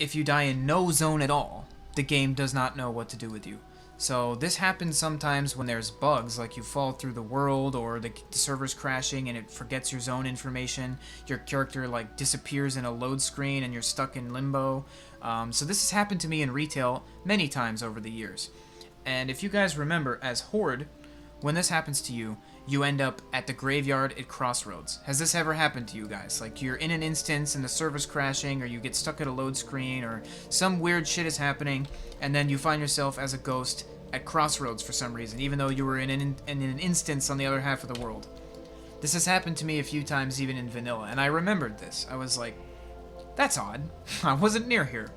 if you die in no zone at all, the game does not know what to do with you. So this happens sometimes when there's bugs, like you fall through the world or the server's crashing and it forgets your zone information. Your character like disappears in a load screen and you're stuck in limbo. So this has happened to me in retail many times over the years. And if you guys remember, as Horde, when this happens to you, you end up at the graveyard at Crossroads. Has this ever happened to you guys? Like you're in an instance and the server's crashing, or you get stuck at a load screen, or some weird shit is happening, and then you find yourself as a ghost at Crossroads for some reason, even though you were in an instance on the other half of the world. This has happened to me a few times even in vanilla, and I remembered this. I was like, that's odd. I wasn't near here.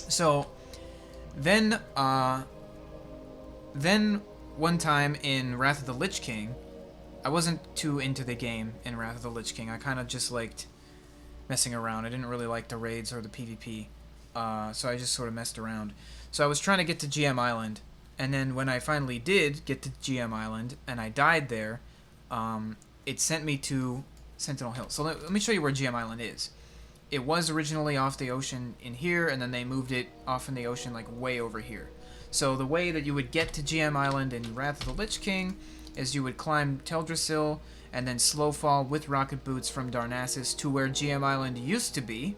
So, then one time in Wrath of the Lich King, I wasn't too into the game in Wrath of the Lich King. I kind of just liked messing around. I didn't really like the raids or the PvP, so I just sort of messed around. So I was trying to get to GM Island, and then when I finally did get to GM Island, and I died there, it sent me to Sentinel Hill. So let me show you where GM Island is. It was originally off the ocean in here, and then they moved it off in the ocean like way over here. So the way that you would get to GM Island in Wrath of the Lich King is you would climb Teldrassil and then slow fall with rocket boots from Darnassus to where GM Island used to be,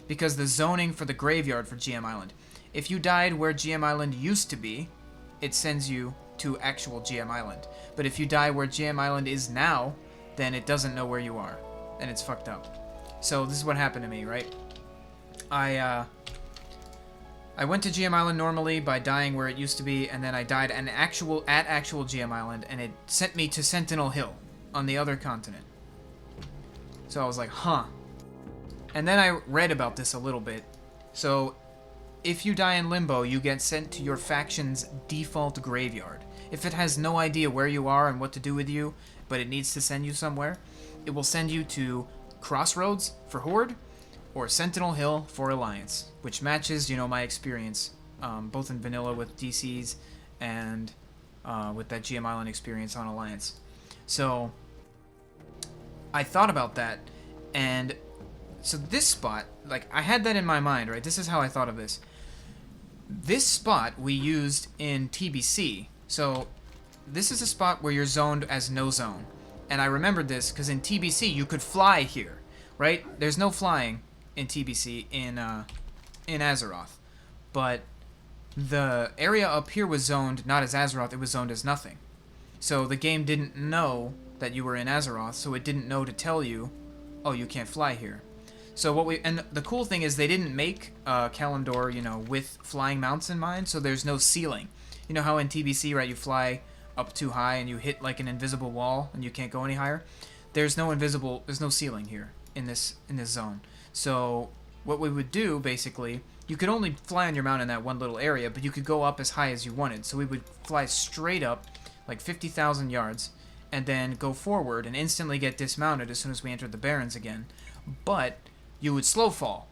because the zoning for the graveyard for GM Island. If you died where GM Island used to be, it sends you to actual GM Island. But if you die where GM Island is now, then it doesn't know where you are, and it's fucked up. So this is what happened to me, right? I went to GM Island normally by dying where it used to be, and then I died at actual GM Island, and it sent me to Sentinel Hill on the other continent. So I was like, huh. And then I read about this a little bit. So if you die in Limbo, you get sent to your faction's default graveyard. If it has no idea where you are and what to do with you, but it needs to send you somewhere, it will send you to Crossroads for Horde, or Sentinel Hill for Alliance, which matches, my experience, both in vanilla with DCs and with that GM Island experience on Alliance. So I thought about that, and so this spot, like, I had that in my mind, right? This is how I thought of this. This spot we used in TBC, so this is a spot where you're zoned as no zone. And I remembered this because in TBC you could fly here, right? There's no flying in TBC in Azeroth, but the area up here was zoned not as Azeroth, it was zoned as nothing. So the game didn't know that you were in Azeroth, so it didn't know to tell you, oh, you can't fly here. So and the cool thing is they didn't make Kalimdor, with flying mounts in mind, so there's no ceiling. You know how in TBC, right, you fly up too high and you hit like an invisible wall and you can't go any higher? There's no ceiling here in this zone. So what we would do, basically, you could only fly on your mount in that one little area, but you could go up as high as you wanted. So we would fly straight up, like 50,000 yards, and then go forward and instantly get dismounted as soon as we entered the Barrens again. But you would slow fall.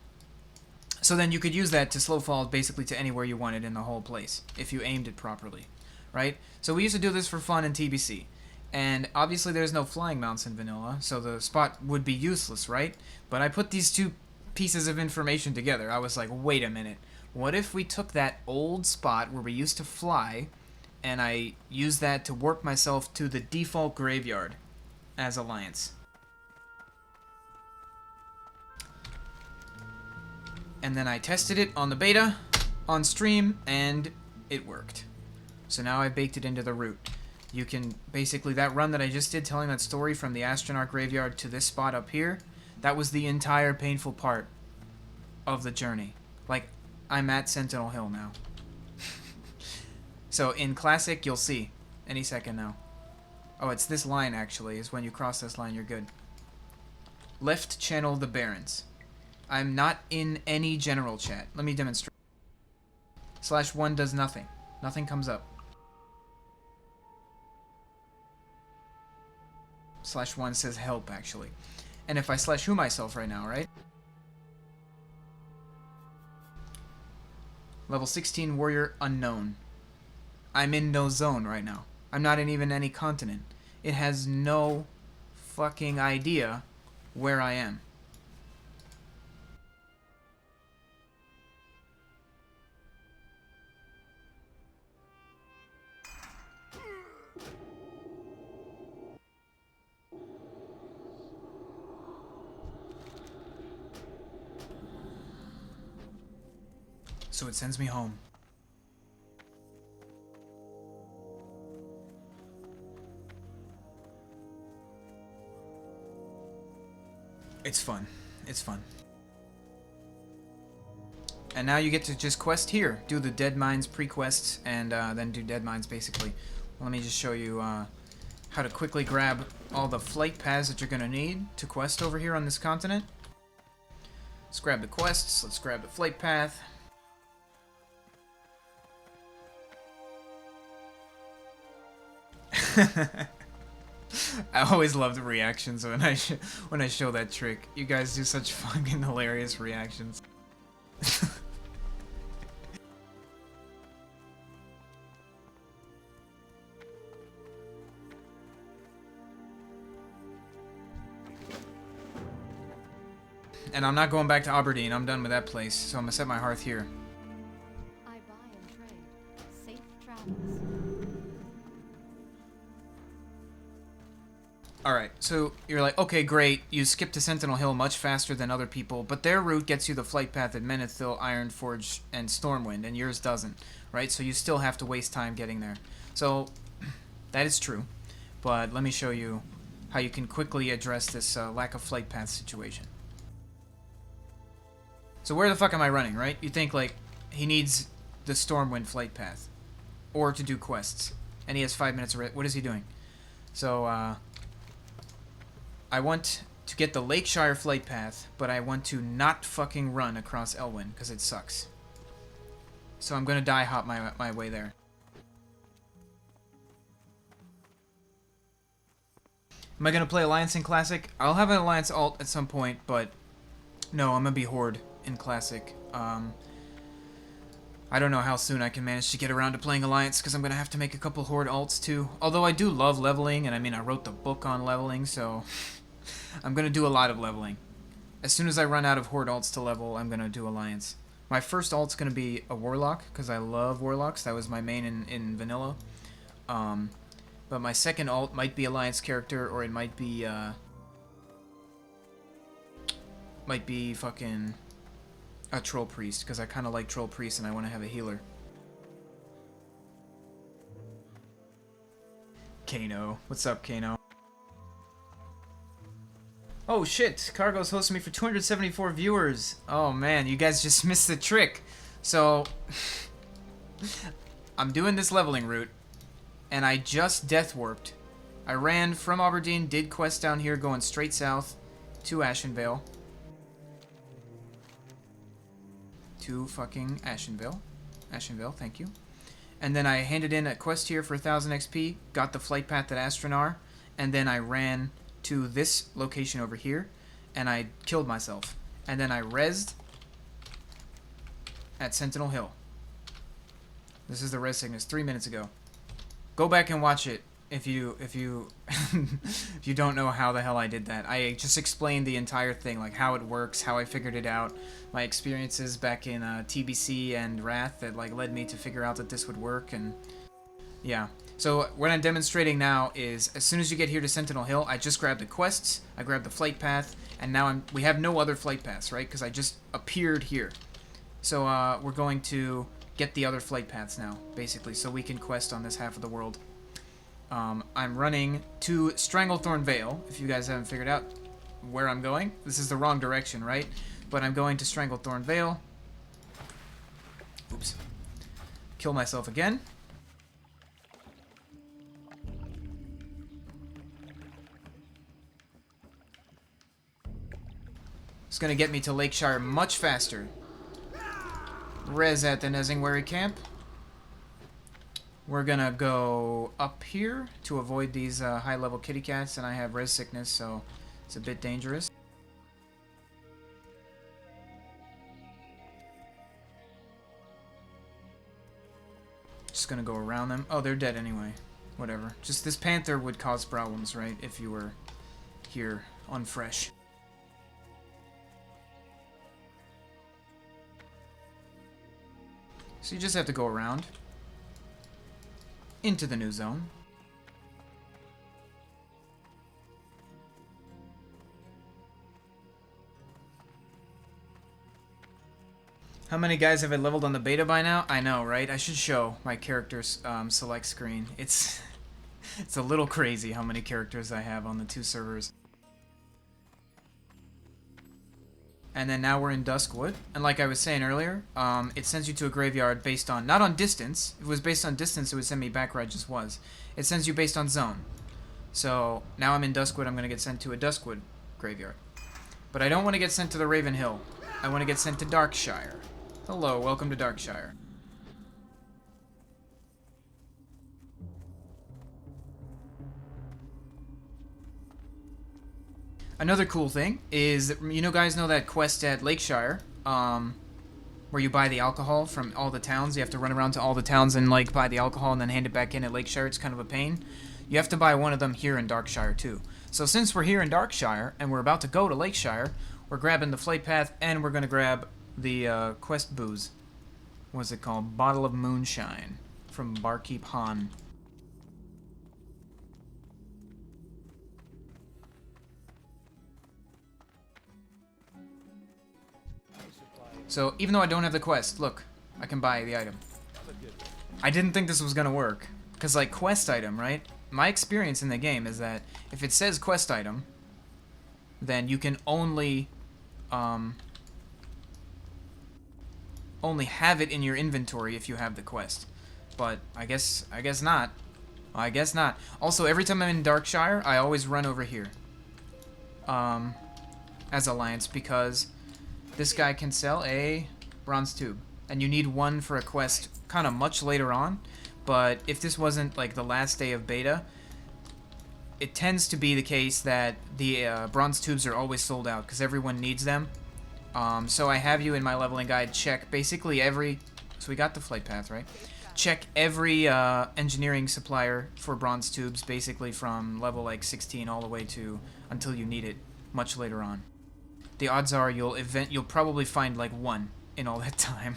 So then you could use that to slow fall basically to anywhere you wanted in the whole place, if you aimed it properly, right? So we used to do this for fun in TBC. And obviously there's no flying mounts in vanilla, so the spot would be useless, right? But I put these two pieces of information together. I was like, wait a minute. What if we took that old spot where we used to fly, and I used that to warp myself to the default graveyard as Alliance? And then I tested it on the beta, on stream, and it worked. So now I baked it into the route. You can, basically, that run that I just did telling that story from the Astronaut Graveyard to this spot up here, that was the entire painful part of the journey. Like, I'm at Sentinel Hill now. So in Classic, you'll see any second now. Oh, it's this line, actually, is when you cross this line, you're good. Left channel the Barrens. I'm not in any general chat. Let me demonstrate. /1 does nothing. Nothing comes up. /1 says help, actually. And if I /who myself right now, right? Level 16 warrior unknown. I'm in no zone right now. I'm not in even any continent. It has no fucking idea where I am. So it sends me home. It's fun. It's fun. And now you get to just quest here. Do the Dead Mines pre-quests, and then do Dead Mines, basically. Let me just show you how to quickly grab all the flight paths that you're going to need to quest over here on this continent. Let's grab the quests. Let's grab the flight path. I always love the reactions when I show that trick. You guys do such fucking hilarious reactions. And I'm not going back to Aberdeen. I'm done with that place, so I'm gonna set my hearth here. I buy and trade. Safe travels. Alright, so you're like, okay, great, you skipped to Sentinel Hill much faster than other people, but their route gets you the flight path at Menethil, Ironforge, and Stormwind, and yours doesn't, right? So you still have to waste time getting there. So, that is true, but let me show you how you can quickly address this lack of flight path situation. So where the fuck am I running, right? You think, like, he needs the Stormwind flight path, or to do quests, and he has 5 minutes of what is he doing? So, I want to get the Lakeshire flight path, but I want to not fucking run across Elwyn, because it sucks. So I'm going to die hop my way there. Am I going to play Alliance in Classic? I'll have an Alliance alt at some point, but no, I'm going to be Horde in Classic. I don't know how soon I can manage to get around to playing Alliance, because I'm going to have to make a couple Horde alts too. Although I do love leveling, and I mean, I wrote the book on leveling, so I'm going to do a lot of leveling. As soon as I run out of Horde alts to level, I'm going to do Alliance. My first alt's going to be a Warlock, because I love Warlocks. That was my main in Vanilla. But my second alt might be Alliance character, or it might be fucking a Troll Priest, because I kind of like Troll Priest and I want to have a healer. Kano. What's up, Kano? Oh shit, Cargo's hosting me for 274 viewers. Oh man, you guys just missed the trick. So, I'm doing this leveling route, and I just death warped. I ran from Aberdeen, did quest down here, going straight south to Ashenvale. To fucking Ashenvale. Ashenvale, thank you. And then I handed in a quest here for 1000 XP, got the flight path at Astronar, and then I res to this location over here, and I killed myself. And then I rezzed at Sentinel Hill. This is the res sickness 3 minutes ago. Go back and watch it if you if you don't know how the hell I did that. I just explained the entire thing, like how it works, how I figured it out, my experiences back in TBC and Wrath that like led me to figure out that this would work, and yeah. So what I'm demonstrating now is as soon as you get here to Sentinel Hill, I just grabbed the quests, I grabbed the flight path, and now we have no other flight paths, right? Because I just appeared here. So we're going to get the other flight paths now, basically, so we can quest on this half of the world. I'm running to Stranglethorn Vale, if you guys haven't figured out where I'm going. This is the wrong direction, right? But I'm going to Stranglethorn Vale. Oops. Kill myself again. It's going to get me to Lakeshire much faster. Res at the Nezingwary camp. We're going to go up here to avoid these high-level kitty cats, and I have res sickness, so it's a bit dangerous. Just going to go around them. Oh, they're dead anyway. Whatever. Just this panther would cause problems, right, if you were here on fresh. So you just have to go around into the new zone. How many guys have I leveled on the beta by now? I know, right? I should show my characters select screen. It's it's a little crazy how many characters I have on the 2 servers. And then now we're in Duskwood, and like I was saying earlier, it sends you to a graveyard based on, not on distance. If it was based on distance, it would send me back where I just was. It sends you based on zone. So now I'm in Duskwood, I'm going to get sent to a Duskwood graveyard. But I don't want to get sent to the Raven Hill. I want to get sent to Darkshire. Hello, welcome to Darkshire. Another cool thing is that, you know, guys know that quest at Lakeshire, where you buy the alcohol from all the towns. You have to run around to all the towns and like buy the alcohol and then hand it back in at Lakeshire. It's kind of a pain. You have to buy one of them here in Darkshire too. So since we're here in Darkshire and we're about to go to Lakeshire, we're grabbing the flight path and we're gonna grab the quest booze. What's it called? Bottle of Moonshine from Barkeep Han. So, even though I don't have the quest, look, I can buy the item. I didn't think this was gonna work. Because, like, quest item, right? My experience in the game is that if it says quest item, then you can only have it in your inventory if you have the quest. But I guess not. I guess not. Also, every time I'm in Darkshire, I always run over here. As Alliance, because this guy can sell a bronze tube, and you need one for a quest kind of much later on. But if this wasn't like the last day of beta, it tends to be the case that the bronze tubes are always sold out because everyone needs them. So I have you in my leveling guide check basically every... So we got the flight path, right? Check every engineering supplier for bronze tubes, basically from level like 16 all the way to until you need it much later on. The odds are you'll probably find like one in all that time,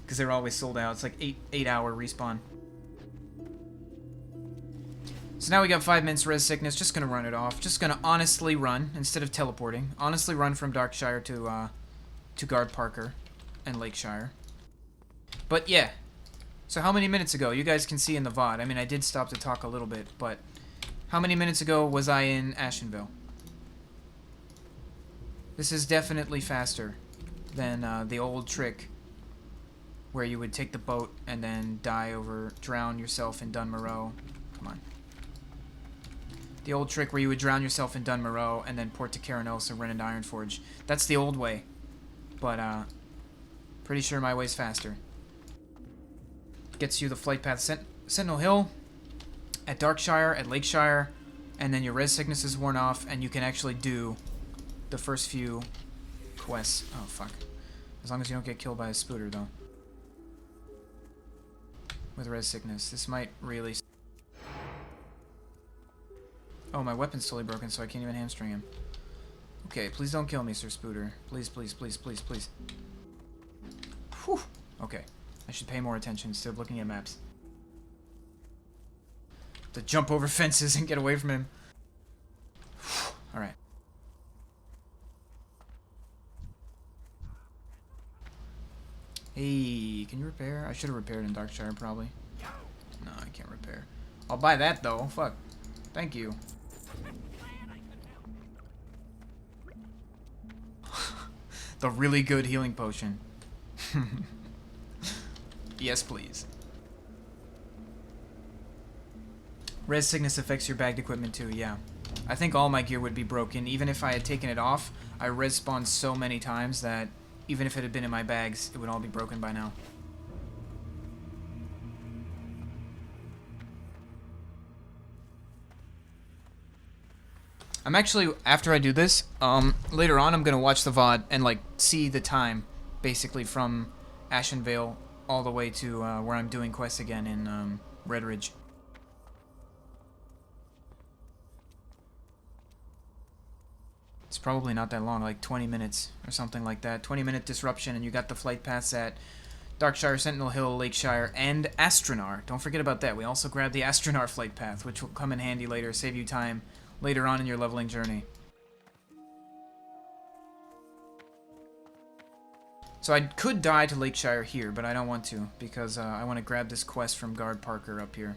because they're always sold out. It's like 8-hour respawn. So now we got 5 minutes res sickness. Just gonna run it off. Just gonna honestly run instead of teleporting. Honestly run from Darkshire to Guard Parker and Lakeshire. But yeah. So how many minutes ago? You guys can see in the VOD. I mean, I did stop to talk a little bit, but how many minutes ago was I in Ashenville? This is definitely faster than the old trick where you would take the boat and then drown yourself in Dunmoreau. Come on. The old trick where you would drown yourself in Dunmoreau and then port to Caranos and run into Ironforge. That's the old way. But, pretty sure my way's faster. Gets you the flight path Sentinel Hill, at Darkshire, at Lakeshire, and then your res sickness is worn off, and you can actually do the first few quests. Oh, fuck. As long as you don't get killed by a spooter, though. With res sickness. This might really... Oh, my weapon's totally broken, so I can't even hamstring him. Okay, please don't kill me, Sir Spooter. Please, please, please, please, please. Whew. Okay. I should pay more attention instead of looking at maps. To jump over fences and get away from him. Alright. Hey, can you repair? I should have repaired in Darkshire, probably. No, I can't repair. I'll buy that, though. Fuck. Thank you. The really good healing potion. Yes, please. Res sickness affects your bagged equipment too, yeah. I think all my gear would be broken. Even if I had taken it off, I res-spawned so many times that even if it had been in my bags, it would all be broken by now. I'm actually, after I do this, later on I'm gonna watch the VOD and like see the time, basically from Ashenvale all the way to where I'm doing quests again in Redridge. It's probably not that long, like 20 minutes or something like that. 20-minute disruption, and you got the flight paths at Darkshire, Sentinel Hill, Lakeshire, and Astronar. Don't forget about that. We also grabbed the Astronar flight path, which will come in handy later, save you time later on in your leveling journey. So I could die to Lakeshire here, but I don't want to, because I want to grab this quest from Guard Parker up here.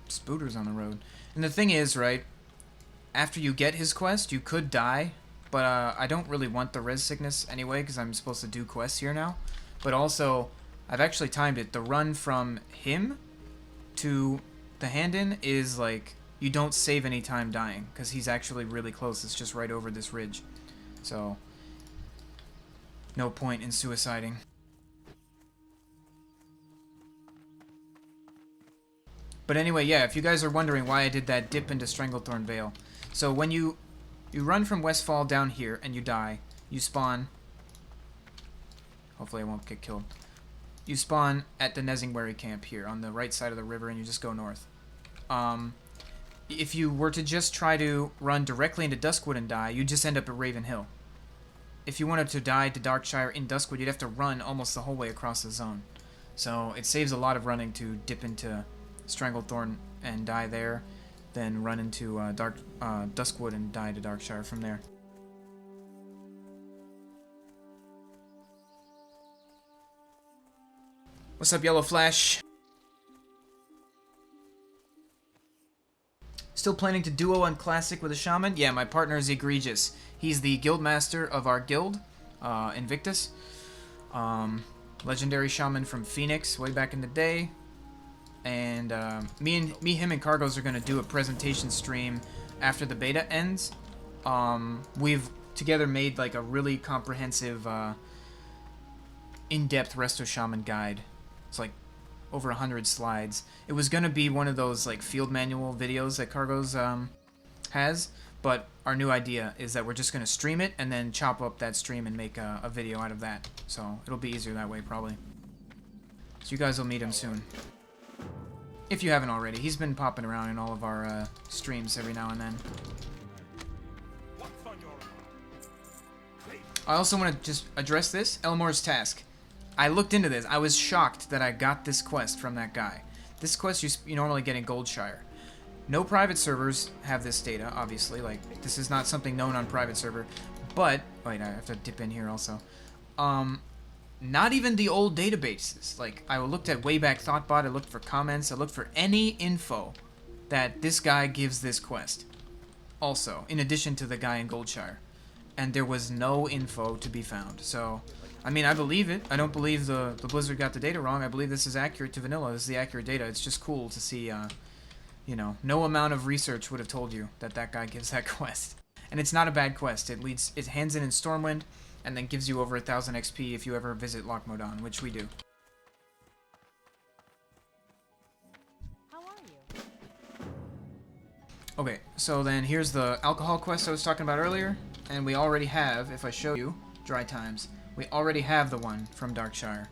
Spooter's on the road. And the thing is, right, after you get his quest, you could die, but I don't really want the res sickness anyway, because I'm supposed to do quests here now. But also, I've actually timed it. The run from him to the Hand-In is like, you don't save any time dying, because he's actually really close. It's just right over this ridge. So, no point in suiciding. But anyway, yeah, if you guys are wondering why I did that dip into Stranglethorn Vale. So when you run from Westfall down here and you die, you spawn... Hopefully I won't get killed. You spawn at the Nezingwary camp here on the right side of the river and you just go north. If you were to just try to run directly into Duskwood and die, you'd just end up at Raven Hill. If you wanted to die to Darkshire in Duskwood, you'd have to run almost the whole way across the zone. So it saves a lot of running to dip into Stranglethorn and die there, then run into Duskwood and die to Darkshire from there. What's up, Yellow Flash? Still planning to duo on Classic with a Shaman? Yeah, my partner is Egregious. He's the guildmaster of our guild, Invictus. Legendary Shaman from Phoenix way back in the day. And him, and Cargos are going to do a presentation stream after the beta ends. We've together made like a really comprehensive, in-depth Resto Shaman guide. It's like over 100 slides. It was going to be one of those like field manual videos that Cargos has, but our new idea is that we're just going to stream it and then chop up that stream and make a video out of that. So it'll be easier that way probably. So you guys will meet him soon. If you haven't already. He's been popping around in all of our streams every now and then. I also want to just address this. Elmore's Task. I looked into this. I was shocked that I got this quest from that guy. This quest you normally get in Goldshire. No private servers have this data, obviously. Like, this is not something known on private server. But, wait, I have to dip in here also. Not even the old databases. Like, I looked at Wayback Thoughtbot, I looked for comments, I looked for any info that this guy gives this quest. Also, in addition to the guy in Goldshire. And there was no info to be found. So, I mean, I believe it. I don't believe the Blizzard got the data wrong. I believe this is accurate to vanilla. This is the accurate data. It's just cool to see, you know, no amount of research would have told you that that guy gives that quest. And it's not a bad quest. It hands in Stormwind, and then gives you over 1,000 XP if you ever visit Loch Modan, which we do. How are you? Okay, so then here's the alcohol quest I was talking about earlier, and we already have, if I show you, Dry Times, we already have the one from Darkshire.